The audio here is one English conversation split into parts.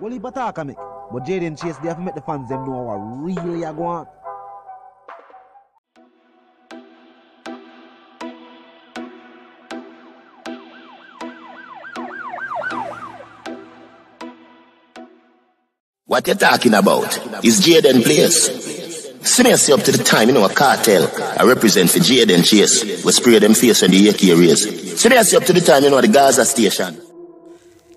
Well, he bataka make. But Jayden Chase, they have to make the fans them know what really are going on. What you talking about is Jayden place. See me up to the time, you know, a cartel. I represent for Jayden Chase. We spray them face when the AK raise. See me up to the time, you know, the Gaza station.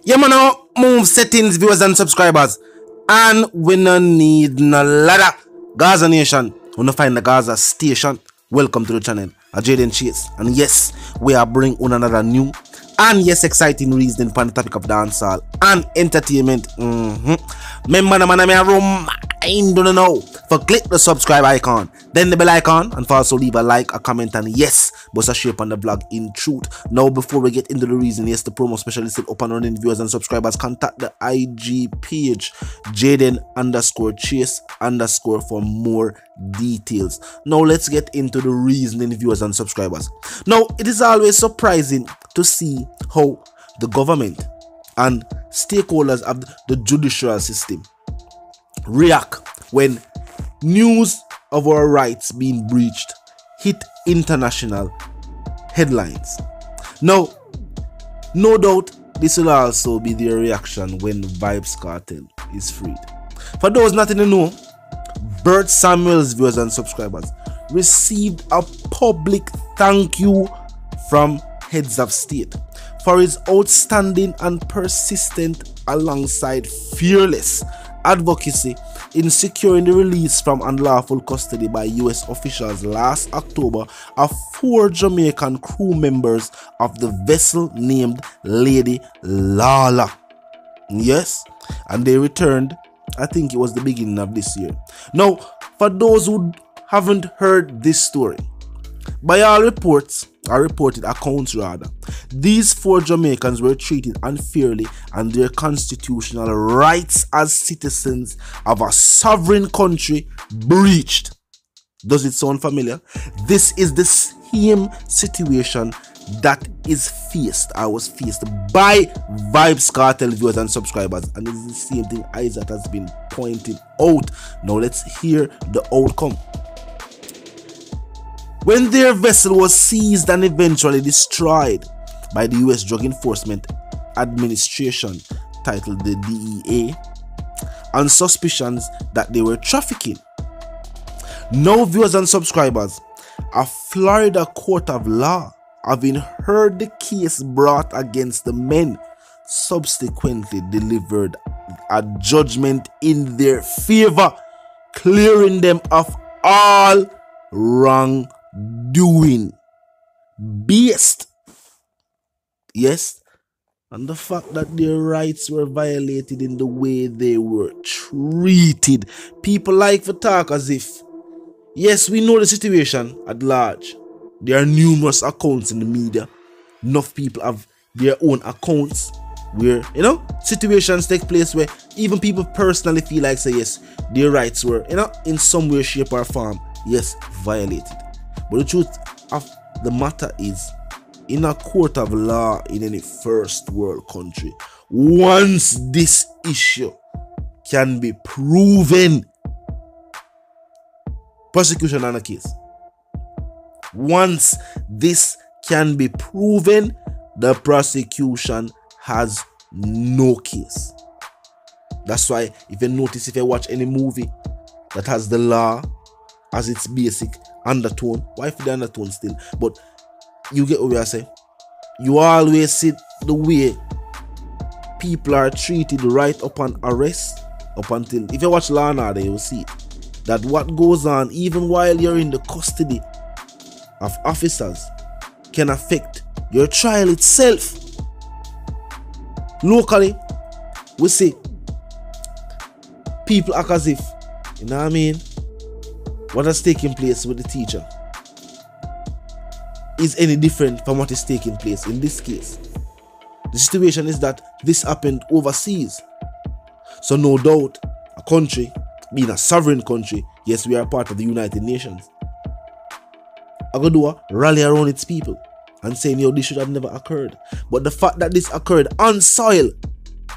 Yeah, man, now move settings, viewers and subscribers. And we no need no ladder. Gaza Nation, we no find the Gaza station. Welcome to the channel, Jayden Chase. And yes, we are bringing on another new and yes, exciting reason for the topic of dancehall and entertainment. Remember, the man I remind you now for click the subscribe icon, then the bell icon, and for also leave a like, a comment, and yes, bust a share on the blog in truth. Now, before we get into the reason, yes, the promo special is still up and running. Viewers and subscribers, contact the IG page Jayden_Chase_ for more details. Now, let's get into the reasoning, viewers and subscribers. Now, it is always surprising to see how the government and stakeholders of the judicial system react when news of our rights being breached hit international headlines. Now, no doubt this will also be their reaction when Vybz Kartel is freed. For those not in the know, Bert Samuel's, viewers and subscribers, received a public thank you from heads of state for his outstanding and persistent alongside fearless advocacy in securing the release from unlawful custody by US officials last October of 4 Jamaican crew members of the vessel named Lady Lala. Yes, and they returned, I think it was the beginning of this year. Now, for those who haven't heard this story, by all reports, or reported accounts rather, these 4 Jamaicans were treated unfairly and their constitutional rights as citizens of a sovereign country breached. Does it sound familiar? This is the same situation that is faced, I was faced by Vybz Kartel, viewers and subscribers, and this is the same thing Isaac has been pointing out. Now let's hear the outcome. When their vessel was seized and eventually destroyed by the US Drug Enforcement Administration, titled the DEA, on suspicions that they were trafficking. Now, viewers and subscribers, a Florida court of law, having heard the case brought against the men, subsequently delivered a judgment in their favor, clearing them of all wrongdoing based, yes, on the fact that their rights were violated in the way they were treated. People like to talk as if, yes, we know the situation at large. There are numerous accounts in the media. Enough people have their own accounts where, you know, situations take place where even people personally feel like, say, yes, their rights were, you know, in some way, shape or form, yes, violated. But the truth of the matter is, in a court of law in any first world country, once this issue can be proven, prosecution on a case. Once this can be proven, the prosecution has no case. That's why if you notice, if you watch any movie that has the law as its basic undertone, why for the undertone still, but you get what I say, you always see the way people are treated right upon arrest, up until, if you watch Law and Order, you will see it, that what goes on even while you're in the custody of officers can affect your trial itself. Locally, we see people act as if, you know what I mean, what has taken place with the teacher is any different from what is taking place in this case. The situation is that this happened overseas. So no doubt, a country, being a sovereign country, yes, we are part of the United Nations, are going to do a rally around its people and saying, yo, this should have never occurred. But the fact that this occurred on soil,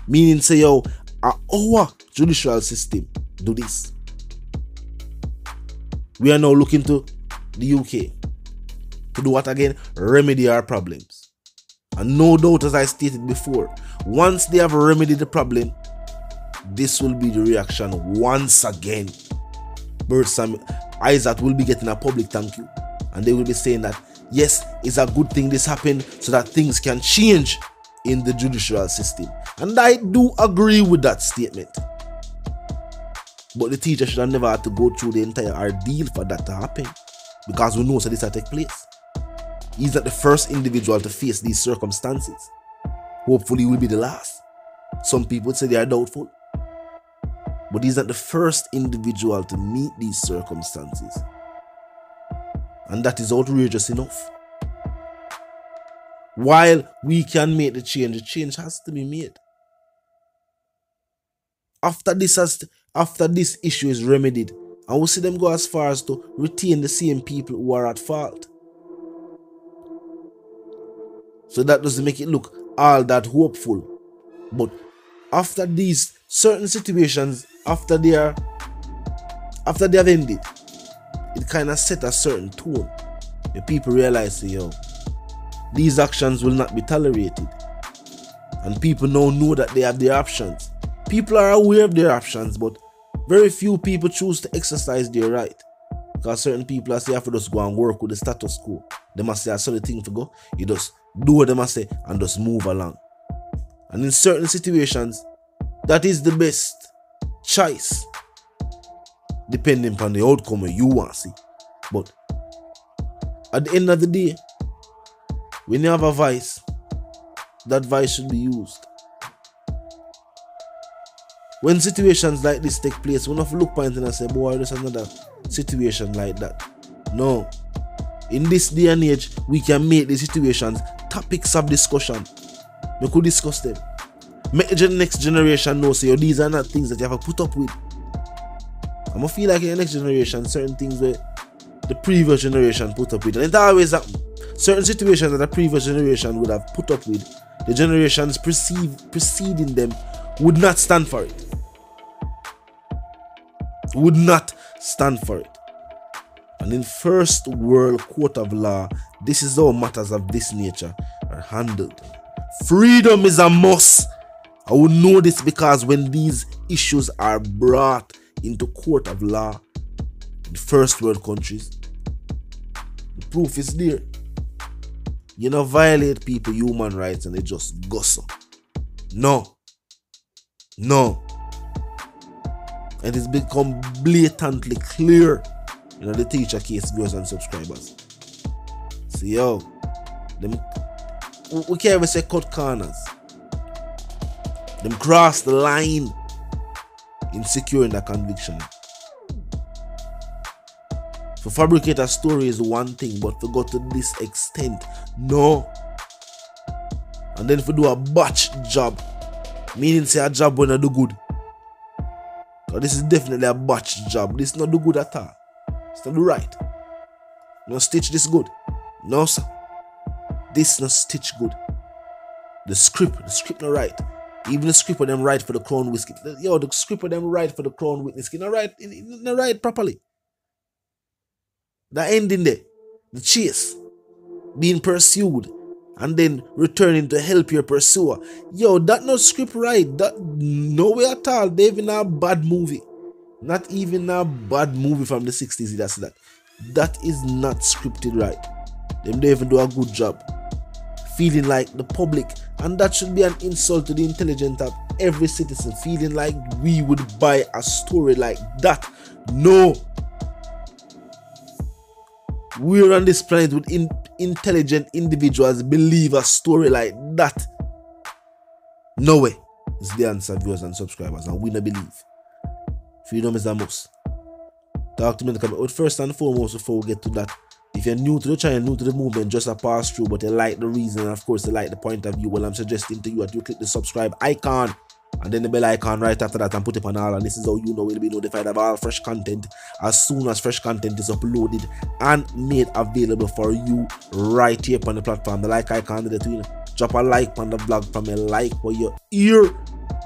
meaning say, yo, our judicial system do this. We are now looking to the UK to do what again? Remedy our problems. And no doubt, as I stated before, once they have remedied the problem, this will be the reaction once again. Bert Isaac will be getting a public thank you, and they will be saying that yes, it's a good thing this happened so that things can change in the judicial system. And I do agree with that statement. But the teacher should have never had to go through the entire ordeal for that to happen, because we know so this will take place. He's not the first individual to face these circumstances. Hopefully he will be the last. Some people say they are doubtful, but he's not the first individual to meet these circumstances. And that is outrageous enough. While we can make the change has to be made. After this issue is remedied, I will see them go as far as to retain the same people who are at fault. So that doesn't make it look all that hopeful. But after these certain situations, after they have ended, it kind of set a certain tone. The people realize, yo, these actions will not be tolerated. And people now know that they have their options. People are aware of their options, but very few people choose to exercise their right. Because certain people are say, have to just go and work with the status quo. They must say, I saw the thing to go. You just do what they must say and just move along. And in certain situations, that is the best choice, depending upon the outcome you want to see. But at the end of the day, when you have a vice, that vice should be used. When situations like this take place, we don't have to look point and say, boy, there's another situation like that. No. In this day and age, we can make the situations topics of discussion. We could discuss them. Make the next generation know, say, these are not things that you have to put up with. I'm going to feel like in the next generation, certain things where the previous generation put up with. And it always happens. Certain situations that the previous generation would have put up with, the generations preceding them would not stand for it. Would not stand for it. And in first world court of law, this is how matters of this nature are handled. Freedom is a must. I will know this because when these issues are brought into court of law in first world countries, the proof is there. You don't violate people human rights and they just gossip. No. And it's become blatantly clear in the teacher case, viewers and subscribers. See, yo, we can't even say cut corners. Them cross the line in securing the conviction. To fabricate a story is one thing, but to go to this extent, no. And then if we do a batch job, meaning say a job when I do good. So this is definitely a batch job. This not do good at all. It's not do right. No stitch this good. No sir. This not stitch good. The script not right. Even the script of them right for the Crown Whiskey. Yo, the script of them right for the Crown Whiskey. Not right properly. The ending there. The chase. Being pursued. And then returning to help your pursuer. Yo, that not script right. That no way at all. They even a bad movie. Not even a bad movie from the 60s. That's that. That is not scripted right. Them they even do a good job. Feeling like the public, and that should be an insult to the intelligence of every citizen, feeling like we would buy a story like that. No. We're on this planet with intelligent individuals believe a story like that. No way is the answer, viewers and subscribers, and we don't believe. Freedom is a must. Talk to me in the comment. But first and foremost, before we get to that, if you're new to the channel, new to the movement, just a pass through, but you like the reason, and of course you like the point of view, well, I'm suggesting to you that you click the subscribe icon and then the bell icon right after that and put it on all, and this is how you know we'll be notified of all fresh content as soon as fresh content is uploaded and made available for you right here on the platform. The like icon there too, drop a like on the blog from a like for your ear.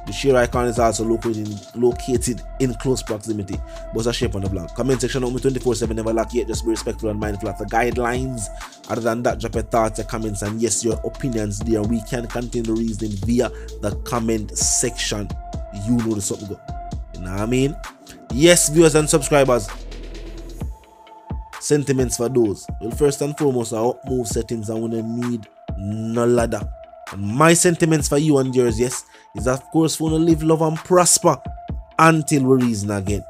The share icon is also located in close proximity. But a shape on the blog. Comment section only 24/7, never lack yet. Just be respectful and mindful of the guidelines. Other than that, drop your thoughts, your comments, and yes, your opinions there. We can continue the reasoning via the comment section. You know the something go. You know what I mean? Yes, viewers and subscribers. Sentiments for those. Well, first and foremost, our upmove settings, I wanna need no ladder. And my sentiments for you and yours, yes, is of course we wanna live, love, and prosper until we reason again.